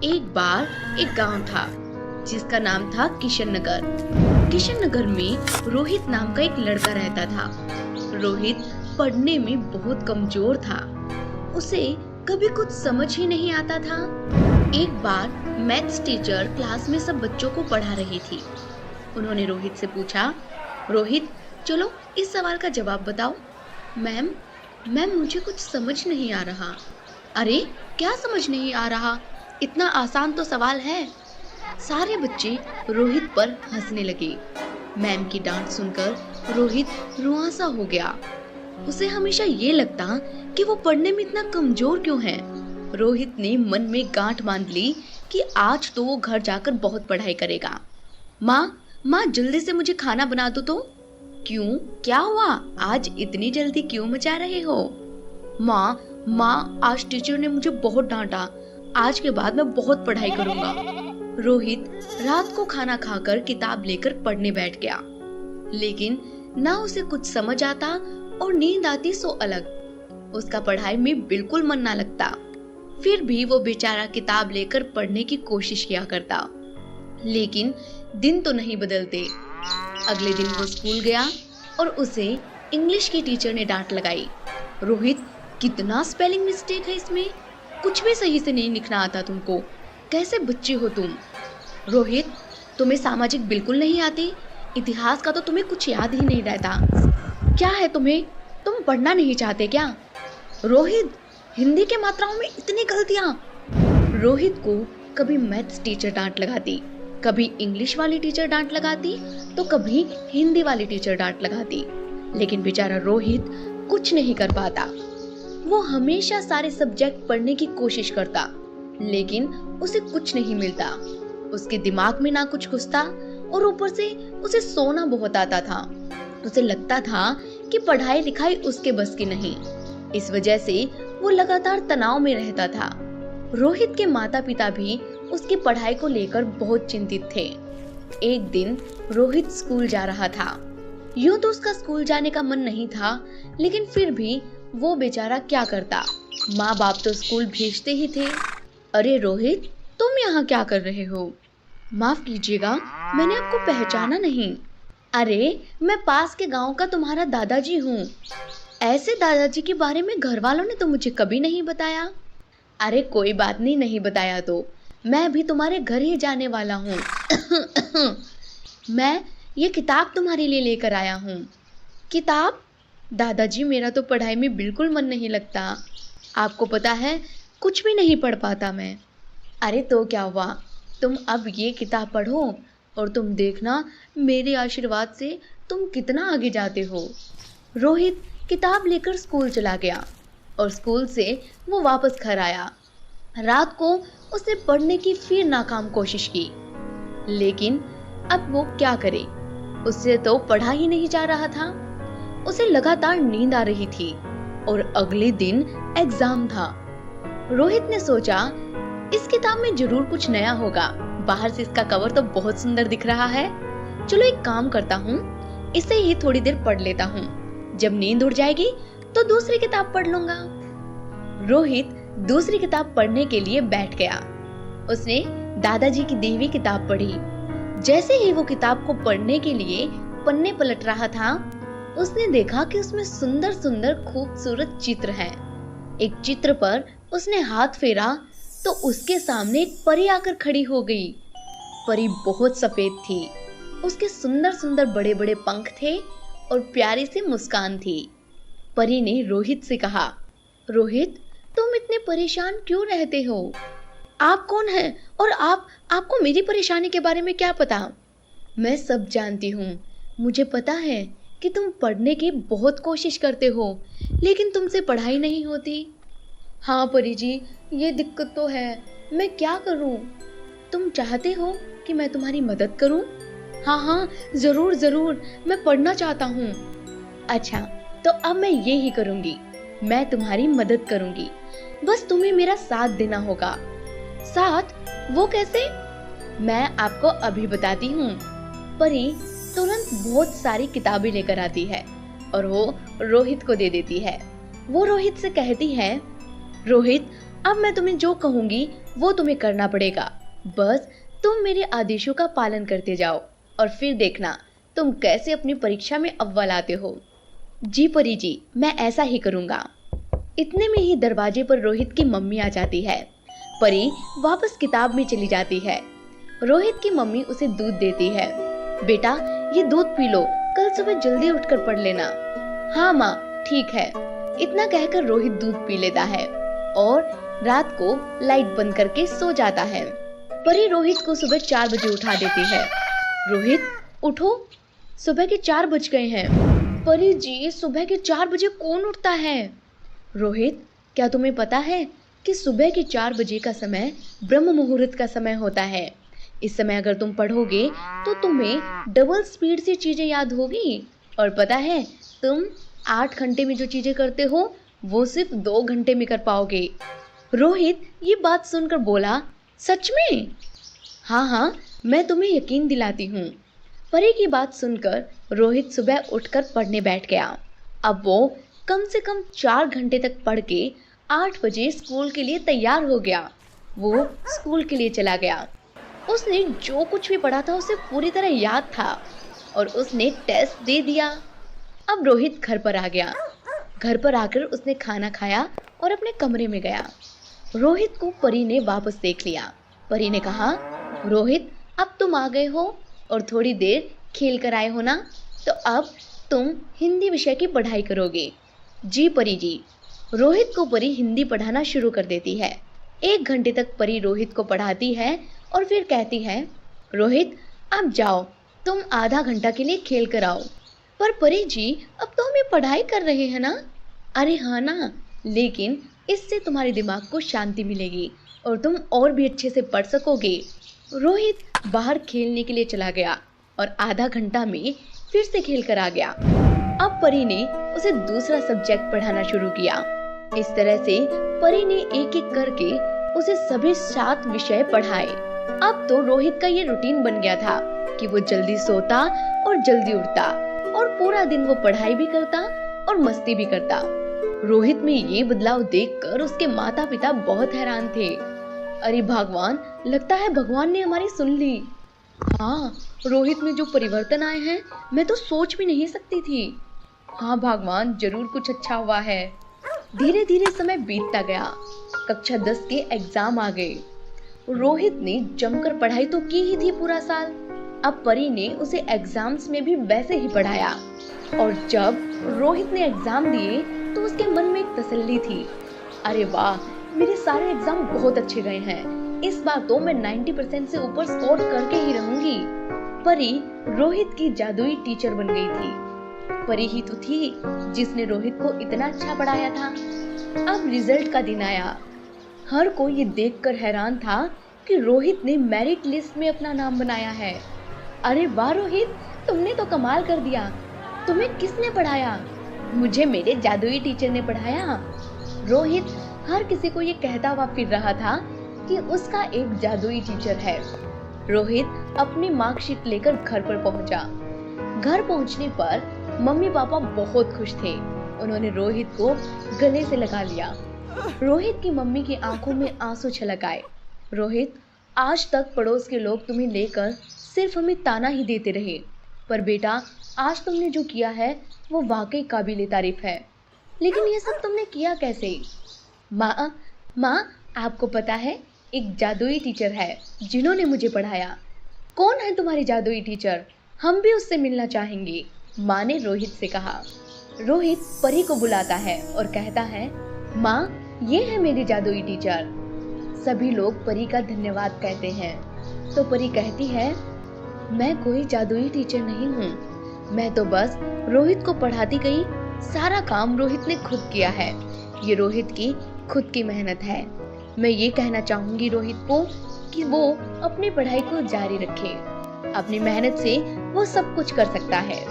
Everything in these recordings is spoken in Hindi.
एक बार एक गांव था जिसका नाम था किशन नगर। किशन नगर में रोहित नाम का एक लड़का रहता था। रोहित पढ़ने में बहुत कमजोर था। उसे कभी कुछ समझ ही नहीं आता था। एक बार मैथ्स टीचर क्लास में सब बच्चों को पढ़ा रही थी। उन्होंने रोहित से पूछा, रोहित चलो इस सवाल का जवाब बताओ। मैम मैम मुझे कुछ समझ नहीं आ रहा। अरे क्या समझ नहीं आ रहा, इतना आसान तो सवाल है। सारे बच्चे रोहित पर हंसने लगे। मैम की डांट सुनकर रोहित रुआंसा हो गया। उसे हमेशा ये लगता कि वो पढ़ने में इतना कमजोर क्यों है। रोहित ने मन में गांठ बांध ली कि आज तो वो घर जाकर बहुत पढ़ाई करेगा। माँ जल्दी से मुझे खाना बना दो तो। क्यों, क्या हुआ, आज इतनी जल्दी क्यों मचा रहे हो? माँ आज टीचर ने मुझे बहुत डांटा। आज के बाद मैं बहुत पढ़ाई करूंगा। रोहित रात को खाना खाकर किताब लेकर पढ़ने बैठ गया, लेकिन ना उसे कुछ समझ आता और नींद आती सो अलग। उसका पढ़ाई में बिल्कुल मन ना लगता। फिर भी वो बेचारा किताब लेकर पढ़ने की कोशिश किया करता, लेकिन दिन तो नहीं बदलते। अगले दिन वो स्कूल गया और उसे इंग्लिश की टीचर ने डांट लगाई। रोहित कितना स्पेलिंग मिस्टेक है इसमें, कुछ भी सही से नहीं लिखना आता तुमको, कैसे बच्चे हो तुम? रोहित तुम्हें सामाजिक बिल्कुल नहीं आती, इतिहास का तो तुम्हें कुछ याद ही नहीं रहता। क्या है तुम्हें, तुम पढ़ना नहीं चाहते क्या? रोहित हिंदी के मात्राओं में इतनी गलतियां। रोहित को कभी मैथ्स टीचर डांट लगाती, कभी इंग्लिश वाली टीचर डांट लगाती, तो कभी हिंदी वाली टीचर डांट लगाती, लेकिन बेचारा रोहित कुछ नहीं कर पाता। वो हमेशा सारे सब्जेक्ट पढ़ने की कोशिश करता, लेकिन उसे कुछ नहीं मिलता। उसके दिमाग में ना कुछ घुसता और ऊपर से उसे सोना बहुत आता था। उसे लगता था कि पढ़ाई लिखाई उसके बस की नहीं। इस वजह से वो लगातार तनाव में रहता था। रोहित के माता पिता भी उसकी पढ़ाई को लेकर बहुत चिंतित थे। एक दिन रोहित स्कूल जा रहा था। यूं तो उसका स्कूल जाने का मन नहीं था, लेकिन फिर भी वो बेचारा क्या करता, माँ बाप तो स्कूल भेजते ही थे। अरे रोहित तुम यहाँ क्या कर रहे हो? माफ कीजिएगा, मैंने आपको पहचाना नहीं। अरे मैं पास के गांव का तुम्हारा दादाजी हूँ। ऐसे दादाजी के बारे में घर वालों ने तो मुझे कभी नहीं बताया। अरे कोई बात नहीं, नहीं बताया तो मैं भी तुम्हारे घर ही जाने वाला हूँ। मैं ये किताब तुम्हारे लिए लेकर आया हूँ। किताब? दादाजी मेरा तो पढ़ाई में बिल्कुल मन नहीं लगता। आपको पता है कुछ भी नहीं पढ़ पाता मैं। अरे तो क्या हुआ, तुम अब ये किताब पढ़ो और तुम देखना मेरे आशीर्वाद से तुम कितना आगे जाते हो। रोहित किताब लेकर स्कूल चला गया और स्कूल से वो वापस घर आया। रात को उसने पढ़ने की फिर नाकाम कोशिश की, लेकिन अब वो क्या करे, उससे तो पढ़ा ही नहीं जा रहा था। उसे लगातार नींद आ रही थी और अगले दिन एग्जाम था। रोहित ने सोचा इस किताब में जरूर कुछ नया होगा, बाहर से इसका कवर तो बहुत सुंदर दिख रहा है। चलो एक काम करता हूँ, इसे ही थोड़ी देर पढ़ लेता हूँ, जब नींद उड़ जाएगी तो दूसरी किताब पढ़ लूंगा। रोहित दूसरी किताब पढ़ने के लिए बैठ गया। उसने दादाजी की दी हुई किताब पढ़ी। जैसे ही वो किताब को पढ़ने के लिए पन्ने पलट रहा था, उसने देखा कि उसमें सुंदर सुंदर खूबसूरत चित्र हैं। एक चित्र पर उसने हाथ फेरा तो उसके सामने एक परी आकर खड़ी हो गई। परी बहुत सफेद थी, उसके सुंदर सुंदर बड़े बड़े पंख थे और प्यारी सी मुस्कान थी। परी ने रोहित से कहा, रोहित तुम इतने परेशान क्यों रहते हो? आप कौन हैं और आपको मेरी परेशानी के बारे में क्या पता? मैं सब जानती हूँ, मुझे पता है कि तुम पढ़ने की बहुत कोशिश करते हो, लेकिन तुमसे पढ़ाई नहीं होती। हाँ परी जी, ये दिक्कत तो है, मैं क्या करूँ? तुम चाहते हो कि मैं तुम्हारी मदद करूँ? हाँ जरूर जरूर, मैं पढ़ना चाहता हूँ। अच्छा तो अब मैं ये ही करूँगी, मैं तुम्हारी मदद करूँगी, बस तुम्हें मेरा साथ देना होगा। साथ? वो कैसे? मैं आपको अभी बताती हूँ। परी तुरंत बहुत सारी किताबें लेकर आती है और वो रोहित को दे देती है। वो रोहित से कहती है, रोहित अब मैं तुम्हें जो कहूंगी वो तुम्हें करना पड़ेगा। बस तुम मेरे आदेशों का पालन करते जाओ और फिर देखना तुम कैसे अपनी परीक्षा में अव्वल आते हो। जी परी जी, मैं ऐसा ही करूंगा। इतने में ही दरवाजे पर रोहित की मम्मी आ जाती है। परी वापस किताब में चली जाती है। रोहित की मम्मी उसे दूध देती है। बेटा ये दूध पी लो, कल सुबह जल्दी उठकर पढ़ लेना। हाँ माँ ठीक है। इतना कहकर रोहित दूध पी लेता है और रात को लाइट बंद करके सो जाता है। परी रोहित को सुबह 4 बजे उठा देती है। रोहित उठो, सुबह के 4 बज गए हैं। परी जी सुबह के 4 बजे कौन उठता है? रोहित क्या तुम्हें पता है कि सुबह के 4 बजे का समय ब्रह्म मुहूर्त का समय होता है। इस समय अगर तुम पढ़ोगे तो तुम्हें डबल स्पीड से चीजें याद होगी। और पता है तुम 8 घंटे में जो चीजें करते हो वो सिर्फ 2 घंटे में कर पाओगे। रोहित ये बात सुनकर बोला, सच में? हाँ हाँ मैं तुम्हें यकीन दिलाती हूँ। परी की बात सुनकर रोहित सुबह उठकर पढ़ने बैठ गया। अब वो कम से कम 4 घंटे तक पढ़ के 8 बजे स्कूल के लिए तैयार हो गया। वो स्कूल के लिए चला गया। उसने जो कुछ भी पढ़ा था उसे पूरी तरह याद था और उसने टेस्ट दे दिया। अब रोहित घर पर आ गया। घर पर आकर उसने खाना खाया और अपने कमरे में गया। रोहित को परी ने वापस देख लिया। परी ने कहा, रोहित अब तुम आ गए हो और थोड़ी देर खेल कर आए हो ना, तो अब तुम हिंदी विषय की पढ़ाई करोगे। जी परी जी। रोहित को परी हिंदी पढ़ाना शुरू कर देती है। 1 घंटे तक परी रोहित को पढ़ाती है और फिर कहती है, रोहित अब जाओ, तुम आधा घंटा के लिए खेल कर आओ। पर परी जी अब तो हमें पढ़ाई कर रहे हैं ना। अरे हाँ ना, लेकिन इससे तुम्हारे दिमाग को शांति मिलेगी और तुम और भी अच्छे से पढ़ सकोगे। रोहित बाहर खेलने के लिए चला गया और आधा घंटा में फिर से खेल कर आ गया। अब परी ने उसे दूसरा सब्जेक्ट पढ़ाना शुरू किया। इस तरह से परी ने एक एक करके उसे सभी 7 विषय पढ़ाए। अब तो रोहित का ये रूटीन बन गया था कि वो जल्दी सोता और जल्दी उठता और पूरा दिन वो पढ़ाई भी करता और मस्ती भी करता। रोहित में ये बदलाव देखकर उसके माता पिता बहुत हैरान थे। अरे भगवान, लगता है भगवान ने हमारी सुन ली। हाँ, रोहित में जो परिवर्तन आए हैं मैं तो सोच भी नहीं सकती थी। हाँ भगवान, जरूर कुछ अच्छा हुआ है। धीरे धीरे समय बीतता गया। कक्षा 10 के एग्जाम आ गए। रोहित ने जमकर पढ़ाई तो की ही थी पूरा साल। अब परी ने उसे एग्जाम्स में भी वैसे ही पढ़ाया और जब रोहित ने एग्जाम दिए तो उसके मन में एक तसल्ली थी। अरे वाह, मेरे सारे एग्जाम बहुत अच्छे गए हैं। इस बार तो मैं 90% से ऊपर स्कोर करके ही रहूंगी। परी रोहित की जादुई टीचर बन गई थी। परी ही तो थी जिसने रोहित को इतना अच्छा पढ़ाया था। अब रिजल्ट का दिन आया। हर कोई ये देखकर हैरान था कि रोहित ने मेरिट लिस्ट में अपना नाम बनाया है। अरे वाह रोहित, तुमने तो कमाल कर दिया। तुम्हें किसने पढ़ाया? मुझे मेरे जादुई टीचर ने पढ़ाया। रोहित हर किसी को ये कहता हुआ फिर रहा था कि उसका एक जादुई टीचर है। रोहित अपनी मार्कशीट लेकर घर पर पहुंचा। घर पहुंचने पर मम्मी पापा बहुत खुश थे। उन्होंने रोहित को गले से लगा लिया। रोहित की मम्मी की आंखों में आंसू छलक आए। रोहित, आज तक पड़ोस के लोग तुम्हें लेकर सिर्फ हमें ताना ही देते रहे, पर बेटा आज तुमने जो किया है वो वाकई काबिले तारीफ है। लेकिन ये सब तुमने किया कैसे? माँ, आपको पता है एक जादुई टीचर है जिन्होंने मुझे पढ़ाया। कौन है तुम्हारी जादुई टीचर? हम भी उससे मिलना चाहेंगे, माँ ने रोहित से कहा। रोहित परी को बुलाता है और कहता है, माँ ये है मेरी जादुई टीचर। सभी लोग परी का धन्यवाद कहते हैं। तो परी कहती है, मैं कोई जादुई टीचर नहीं हूँ, मैं तो बस रोहित को पढ़ाती गई। सारा काम रोहित ने खुद किया है। ये रोहित की खुद की मेहनत है। मैं ये कहना चाहूंगी रोहित को कि वो अपनी पढ़ाई को जारी रखे। अपनी मेहनत से वो सब कुछ कर सकता है।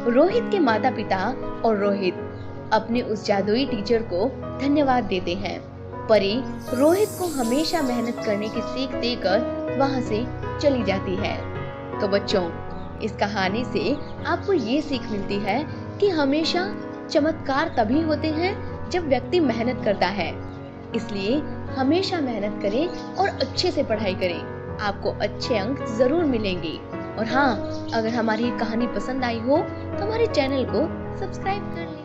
रोहित के माता पिता और रोहित अपने उस जादुई टीचर को धन्यवाद देते हैं। परी रोहित को हमेशा मेहनत करने की सीख देकर वहां से चली जाती है। तो बच्चों, इस कहानी से आपको ये सीख मिलती है कि हमेशा चमत्कार तभी होते हैं जब व्यक्ति मेहनत करता है। इसलिए हमेशा मेहनत करें और अच्छे से पढ़ाई करें, आपको अच्छे अंक जरूर मिलेंगे। और हाँ, अगर हमारी कहानी पसंद आई हो तो हमारे चैनल को सब्सक्राइब कर लें।